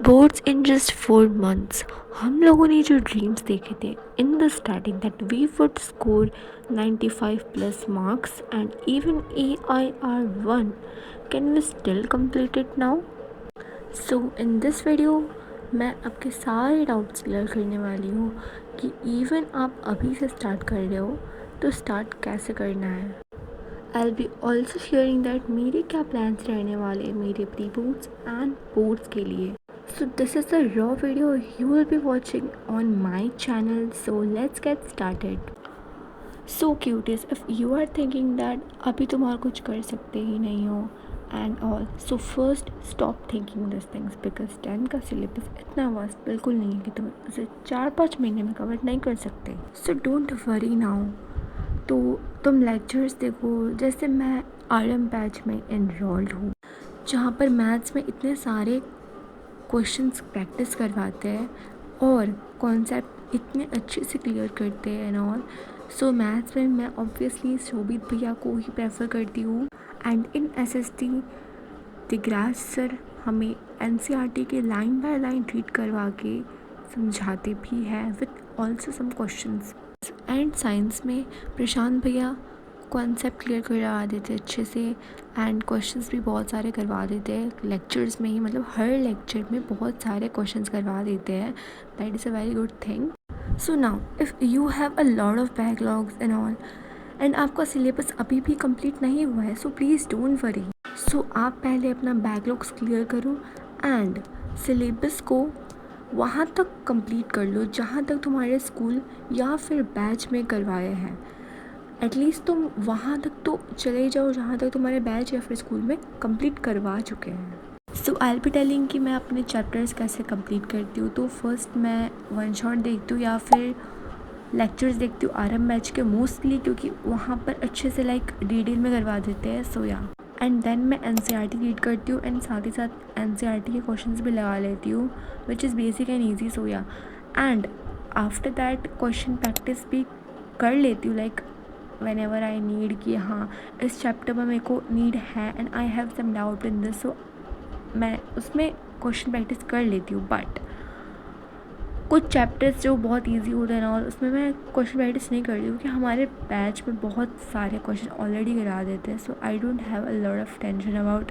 Boards in just 4 months। हम लोगों ने जो ड्रीम्स देखे थे in the starting that we would score 95 plus marks and even AIR 1, can we still complete it now? So in this video मैं आपके सारे डाउट्स क्लियर करने वाली हूँ कि इवन आप अभी से स्टार्ट कर रहे हो तो स्टार्ट कैसे करना है। आई will B also sharing that मेरे क्या प्लान्स रहने वाले मेरे प्री बोर्ड्स एंड बोर्ड्स के लिए। So this is the raw video you will be watching on my channel, so let's get started. So cuties, if you are thinking that अभी तुम और कुछ कर सकते ही नहीं हो and all, so first stop thinking these things because 10 का syllabus इतना वास्ट बिल्कुल नहीं है कि तुम उसे 4-5 महीने में कवर नहीं कर सकते। So don't worry now। तो तुम लेक्चर्स देखो, जैसे मैं RM बैच में इनरोल्ड हूँ जहाँ पर मैथ्स में इतने सारे क्वेश्चंस प्रैक्टिस करवाते हैं और कॉन्सेप्ट इतने अच्छे से क्लियर करते हैं एंड ऑल। सो मैथ्स में मैं ऑब्वियसली शोभित भैया को ही प्रेफर करती हूँ and in SST Digraj sir हमें NCERT के लाइन बाय लाइन ट्रीट करवा के समझाते भी हैं with also some questions. And science में प्रशांत भैया कॉन्सेप्ट क्लियर करवा देते अच्छे से एंड क्वेश्चंस भी बहुत सारे करवा देते हैं लेक्चर्स में ही, मतलब हर लेक्चर में बहुत सारे क्वेश्चंस करवा देते हैं। That is a very good thing. So now if you have a lot of backlogs and all and आपका सिलेबस अभी भी कंप्लीट नहीं हुआ है, सो प्लीज़ डोंट वरी। सो आप पहले अपना बैकलॉग्स क्लियर करो एंड सिलेबस को वहाँ तक कंप्लीट कर लो जहाँ तक तुम्हारे स्कूल या फिर बैच में करवाए हैं। एटलीस्ट तुम वहाँ तक तो चले जाओ जहाँ तक तुम्हारे बैच या फिर स्कूल में कंप्लीट करवा चुके हैं। So I will be telling कि मैं अपने चैप्टर्स कैसे कंप्लीट करती हूँ। तो फर्स्ट मैं वन शॉट देखती हूँ या फिर लेक्चर्स देखती हूँ RM बैच के मोस्टली, क्योंकि वहाँ पर अच्छे से लाइक डिटेल में करवा देते हैं। सो या एंड देन मैं NCERT रीड करती हूँ एंड साथ ही साथ NCERT के क्वेश्चंस भी लगा लेती हूँ which is basic and easy. So या and after that question practice भी कर लेती हूँ like whenever I need कि हाँ इस चैप्टर में मेरे को नीड है and I have some doubt in this, so मैं उसमें क्वेश्चन प्रैक्टिस कर लेती हूँ। बट कुछ चैप्टर्स जो बहुत इजी होते हैं ना और उसमें मैं क्वेश्चन प्रैक्टिस नहीं करती क्योंकि हमारे बैच में बहुत सारे क्वेश्चन ऑलरेडी करा देते हैं। So I don't have a lot of tension about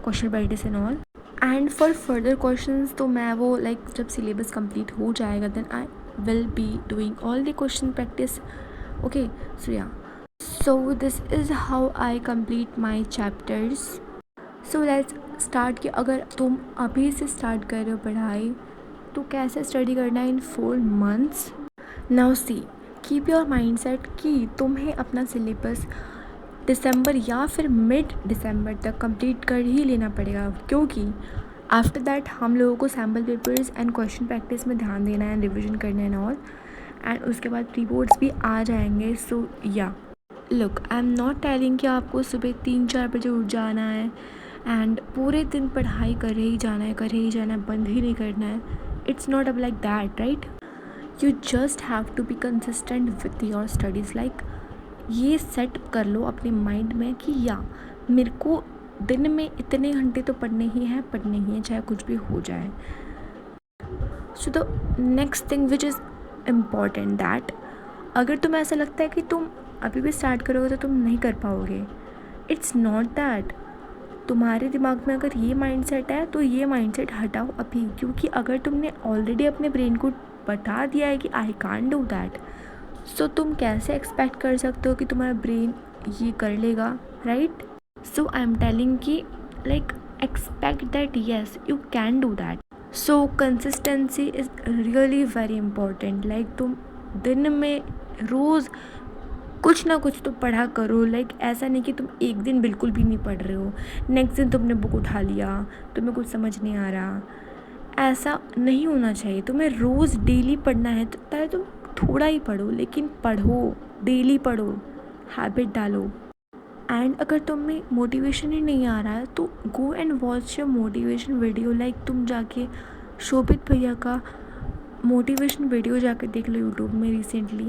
question practice and all. And for further questions तो मैं वो लाइक जब सिलेबस कंप्लीट हो जाएगा then I will be doing all the question practice. Okay, so yeah, so this is how I complete my chapters. So let's start कि अगर तुम अभी से स्टार्ट कर रहे हो पढ़ाई तो कैसे स्टडी करना है इन 4 months। Now see, keep your mind set कि तुम्हें अपना सिलेबस दिसंबर या फिर मिड दिसंबर तक कंप्लीट कर ही लेना पड़ेगा, क्योंकि आफ्टर दैट हम लोगों को sample papers and question practice में ध्यान देना है, रिविजन करना है और एंड उसके बाद प्री बोर्ड्स भी आ जाएंगे। सो या look, I am not telling कि आपको सुबह 3-4 बजे उठ जाना है एंड पूरे दिन पढ़ाई कर ही जाना है बंद ही नहीं करना है। इट्स नॉट अब like that, right? You just have to be consistent with your studies. Like ये सेट कर लो अपने माइंड में कि या मेरे को दिन में इतने घंटे तो पढ़ने ही हैं चाहे कुछ भी हो जाए। So the next thing which is important that अगर तुम्हें ऐसा लगता है कि तुम अभी भी स्टार्ट करोगे तो तुम नहीं कर पाओगे, इट्स नॉट दैट। तुम्हारे दिमाग में अगर ये माइंडसेट है तो ये माइंडसेट हटाओ अभी, क्योंकि अगर तुमने ऑलरेडी अपने ब्रेन को बता दिया है कि आई कांट डू दैट, सो तुम कैसे एक्सपेक्ट कर सकते हो कि तुम्हारा ब्रेन ये कर लेगा, right? So I am telling कि like expect that yes you can do that. So consistency is really very important. Like तुम दिन में रोज़ कुछ ना कुछ तो पढ़ा करो। लाइक ऐसा नहीं कि तुम एक दिन बिल्कुल भी नहीं पढ़ रहे हो, नेक्स्ट दिन तुमने बुक उठा लिया, तुम्हें कुछ समझ नहीं आ रहा। ऐसा नहीं होना चाहिए। तुम्हें रोज़ डेली पढ़ना है तो चाहे तुम थोड़ा ही पढ़ो लेकिन पढ़ो, डेली पढ़ो, हैबिट डालो। एंड अगर तुम्हें मोटिवेशन ही नहीं आ रहा है तो go and watch your motivation video. Like तुम जाके शोभित भैया का मोटिवेशन वीडियो जाके देख लो यूट्यूब में रिसेंटली।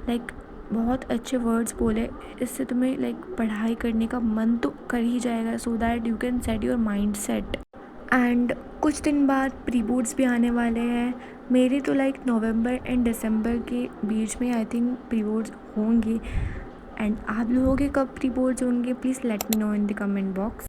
लाइक बहुत अच्छे वर्ड्स बोले, इससे तुम्हें लाइक पढ़ाई करने का मन तो कर ही जाएगा, so that you can set your mind set. And कुछ दिन बाद प्री बोर्ड्स भी आने वाले हैं। मेरे तो लाइक नवंबर एंड दिसंबर के बीच में आई थिंक प्री बोर्ड्स होंगे। एंड आप लोगों के कब प्री बोर्ड्स होंगे, please let me know in the comment box.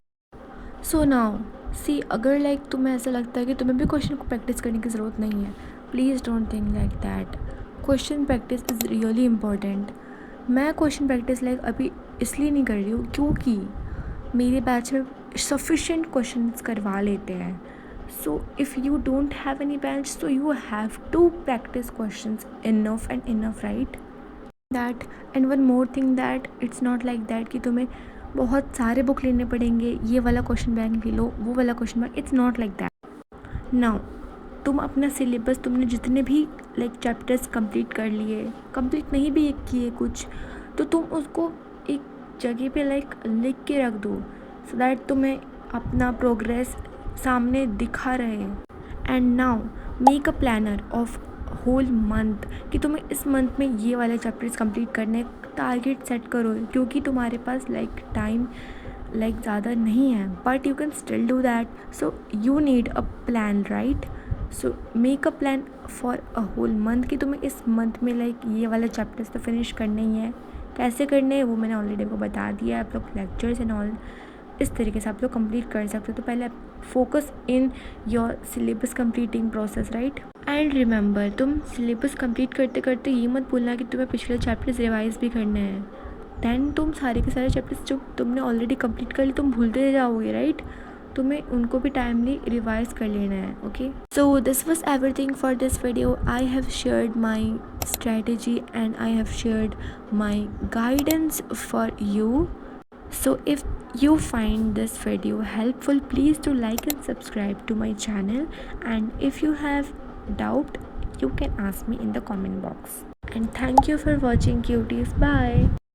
So now see, अगर लाइक तुम्हें ऐसा लगता है कि तुम्हें भी क्वेश्चन को प्रैक्टिस करने की ज़रूरत नहीं है, please don't think like that. Question practice is really important. मैं क्वेश्चन प्रैक्टिस लाइक अभी इसलिए नहीं कर रही हूँ क्योंकि मेरे बैच में सफिशेंट क्वेश्चंस करवा लेते हैं। So if you don't have any batch, so you have to practice questions enough and enough, right that. And one more thing that it's not like that कि तुम्हें बहुत सारे बुक लेने पड़ेंगे, ये वाला क्वेश्चन बैंक ले लो, वो वाला question bank, it's not like that. Now तुम अपना सिलेबस, तुमने जितने भी लाइक चैप्टर्स कंप्लीट कर लिए, कंप्लीट नहीं भी किए कुछ, तो तुम उसको एक जगह पे लाइक लिख के रख दो सो दैट तुम्हें अपना प्रोग्रेस सामने दिखा रहे। And now make a planner of whole month कि तुम्हें इस मंथ में ये वाले चैप्टर्स कंप्लीट करने, टारगेट सेट करो क्योंकि तुम्हारे पास लाइक टाइम लाइक ज़्यादा नहीं है, but you can still do that. So you need a plan, right. So make a plan for a whole month कि तुम्हें इस मंथ में लाइक ये वाले चैप्टर्स तो फिनिश करने ही है। कैसे करने हैं वो मैंने ऑलरेडी आपको बता दिया है। आप लोग लेक्चर्स एंड ऑल इस तरीके से आप लोग कंप्लीट कर सकते हो। तो पहले focus in your syllabus completing process, right. And remember, तुम सिलेबस कंप्लीट करते करते ये मत भूलना कि तुम्हें पिछले चैप्टर्स रिवाइज भी करने हैं। दैन तुम सारे के सारे चैप्टर्स जो तुमने ऑलरेडी कंप्लीट कर ली तुम भूलते जाओगे, राइट। तुम्हें उनको भी टाइमली रिवाइज कर लेना है, okay. So this was everything for this video. I have shared my strategy and I have shared my guidance for you. So if you find this video helpful, please do like and subscribe to my channel, and if you have doubt you can ask me in the comment box. And thank you for watching, cuties. Bye.